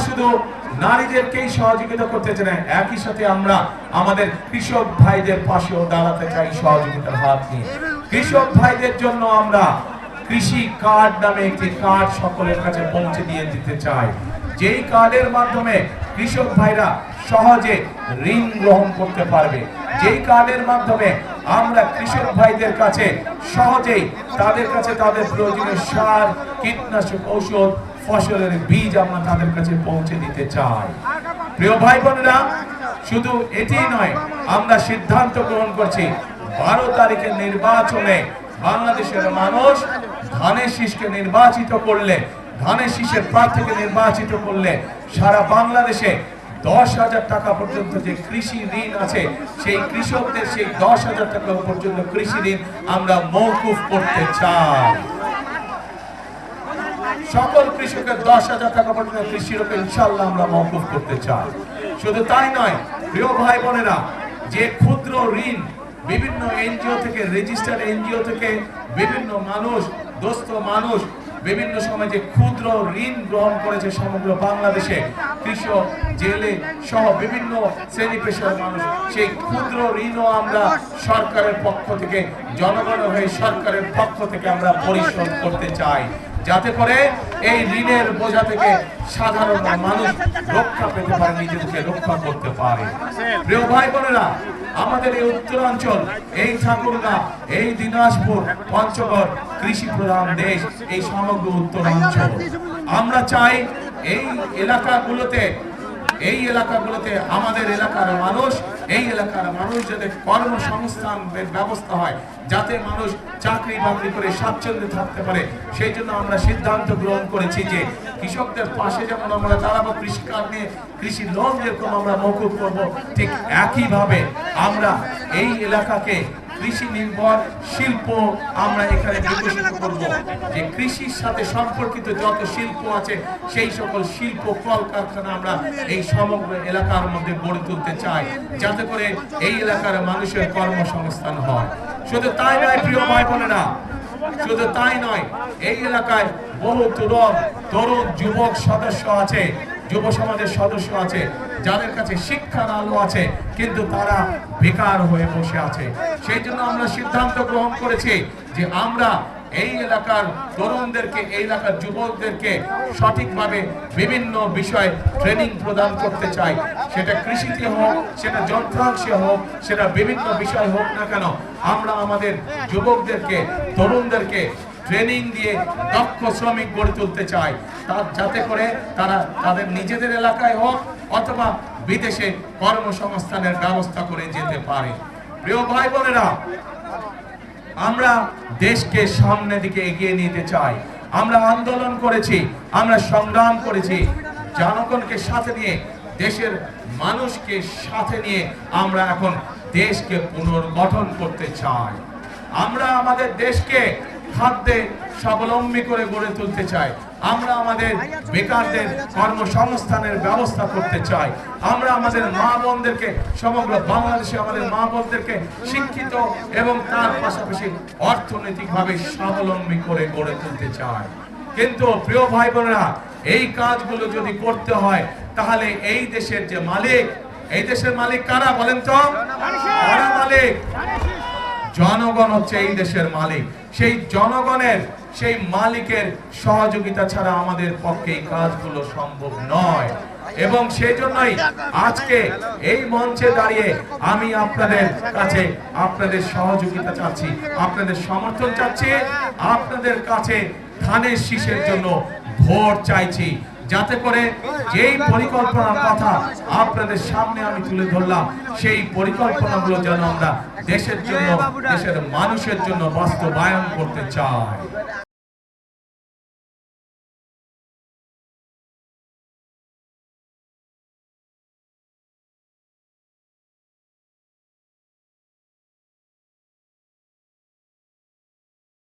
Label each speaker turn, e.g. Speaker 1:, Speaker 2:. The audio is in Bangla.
Speaker 1: শুধু নারীদেরকেই সহযোগিতা করতে চাই না, একই সাথে আমরা আমাদের কৃষক ভাইদের পাশেও দাঁড়াতে চাই সহযোগিতার হাত নিয়ে। কৃষক ভাইদের জন্য আমরা কৃষি কার্ড নামে একটি কার্ড সকলের কাছে পৌঁছে দিয়ে দিতে চাই, যেই কার্ডের মাধ্যমে কৃষক ভাইরা সহজে ঋণ গ্রহণ করতে পারবে, যেই কার্ডের মাধ্যমে আমরা কৃষক ভাইদের কাছে সহজেই তাদের কাছে তাদের প্রয়োজনীয় সার, কীটনাশক ঔষধ, ফসলের বীজ আমরা তাদের কাছে পৌঁছে দিতে চাই। প্রিয় ভাই বোনেরা, শুধু এটি নয়, আমরা সিদ্ধান্ত গ্রহণ করছি 12 তারিখের নির্বাচনে বাংলাদেশের মানুষ ধানের শীষকে নির্বাচিত করলে, ধানের শীষের প্রার্থীকে নির্বাচিত করলে সারা বাংলাদেশে 10,000 টাকা পর্যন্ত যে কৃষি ঋণ আছে, সেই কৃষকদের সেই 10,000 টাকা পর্যন্ত কৃষি ঋণ আমরা মওকুফ করতে চাই। সকল কৃষকের 10,000 টাকা পর্যন্ত কৃষি ঋণ ইনশাআল্লাহ আমরা মওকুফ করতে চাই। শুধু তাই নয়, প্রিয় ভাই বোনেরা, যে ক্ষুদ্র ঋণ বিভিন্ন এনজিও থেকে, রেজিস্টার্ড এনজিও থেকে বিভিন্ন মানুষ, দোস্ত মানুষ বিভিন্ন সময় যে ক্ষুদ্র ঋণ গ্রহণ করেছে সমগ্র বাংলাদেশে, কৃষক, জেলে সহ বিভিন্ন শ্রেণী পেশার মানুষ, সেই ক্ষুদ্র ঋণও আমরা সরকারের পক্ষ থেকে, জনগণের হয়ে সরকারের পক্ষ থেকে আমরা পরিশোধ করতে চাই, যাতে করে এই ঋণের বোঝা থেকে সাধারণ মানুষ রক্ষা পেতে পারে, নিজেদেরকে রক্ষা করতে পারে। প্রিয় ভাই বোনেরা, আমাদের এই উত্তরাঞ্চল, এই ঠাকুরগাঁ, এই দিনাজপুর, পঞ্চগড় কৃষি প্রধান দেশ, এই সমগ্র উত্তরাঞ্চল, আমরা চাই এই এলাকাগুলোতে আমাদের এলাকার মানুষ, এই এলাকার মানুষ যাতে কর্মসংস্থানের ব্যবস্থা হয়, যাতে মানুষ চাকরি বাকরি করে স্বাচ্ছন্দ্যে থাকতে পারে, সেই জন্য আমরা সিদ্ধান্ত গ্রহণ করেছি যে কৃষকদের পাশে যেমন আমরা দাঁড়াবো, কৃষিকাজ নিয়ে কৃষি লোন যেরকম আমরা মওকুফ করবো, ঠিক একইভাবে আমরা এই এলাকাকে কৃষি নির্ভর শিল্প আমরা এখানে বিকশিত করব, যে কৃষির সাথে সম্পর্কিত যত শিল্প আছে সেই সকল শিল্প কলকারখানা আমরা এই সমগ্র এলাকার মধ্যে গড়ে তুলতে চাই, যাতে করে এই এলাকার মানুষের কর্মসংস্থান হয়। শুধু তাই নয় প্রিয় ভাই বোনেরা, শুধু তাই নয়, এই এলাকায় বহু তরুণ যুবক সদস্য আছে, যুব সমাজের সদস্য আছে, যাদের কাছে শিক্ষার আলো আছে কিন্তু তারা বেকার হয়ে বসে আছে। সেই জন্য আমরা সিদ্ধান্ত গ্রহণ করেছি যে আমরা এই এলাকার তরুণদেরকে, এই এলাকার যুবকদেরকে সঠিকভাবে বিভিন্ন বিষয়ে ট্রেনিং প্রদান করতে চাই, সেটা কৃষিতে হোক, সেটা যন্ত্রাংশে হোক, সেটা বিভিন্ন বিষয় হোক না কেন, আমরা আমাদের যুবকদেরকে, তরুণদেরকে ট্রেনিং দিয়ে দক্ষ শ্রমিক গড়ে তুলতে চাই, যাতে করে তারা তাদের নিজেদের এলাকায় হোক অথবা বিদেশে কর্মসংস্থানের ব্যবস্থা করে যেতে পারে। প্রিয় ভাই বোনেরা, আমরা দেশকে সামনের দিকে এগিয়ে নিতে চাই। আমরা আন্দোলন করেছি, আমরা সংগ্রাম করেছি, জনগণকে সাথে নিয়ে, দেশের মানুষকে সাথে নিয়ে আমরা এখন দেশকে পুনর্গঠন করতে চাই। আমরা আমাদের দেশকে খাদ্যে স্বাবলম্বী করে গড়ে তুলতে চাই, আমরা আমাদের বেকারদের কর্মসংস্থানের ব্যবস্থা করতে চাই, আমরা আমাদের মা বোনদেরকে, সমগ্র বাংলাদেশে আমাদের মা বোনদেরকে শিক্ষিত এবং তার পাশাপাশি অর্থনৈতিকভাবে স্বাবলম্বী করে গড়ে তুলতে চাই। কিন্তু প্রিয় ভাই বোনেরা, এই কাজগুলো যদি করতে হয় তাহলে এই দেশের যে মালিক, এই দেশের মালিক কারা বলেন তো? কারা মালিক? জনগণ হচ্ছে এই দেশের মালিক। সেই জনগণের, সেই মালিকের সহযোগিতা ছাড়া আমাদের পক্ষে এই কাজগুলো সম্ভব নয়। এবং সেই জন্যই আজকে এই মঞ্চে দাঁড়িয়ে আমি আপনাদের কাছে আপনাদের সহযোগিতা চাচ্ছি, আপনাদের সমর্থন চাচ্ছি, আপনাদের কাছে ধানের শীষের জন্য ভোট চাইছি, যাতে করে যেই পরিকল্পনার কথা আপনাদের সামনে আমি তুলে ধরলাম, সেই পরিকল্পনাগুলো যেন আমরা দেশের জন্য, দেশের মানুষের জন্য বাস্তবায়ন করতে চাই।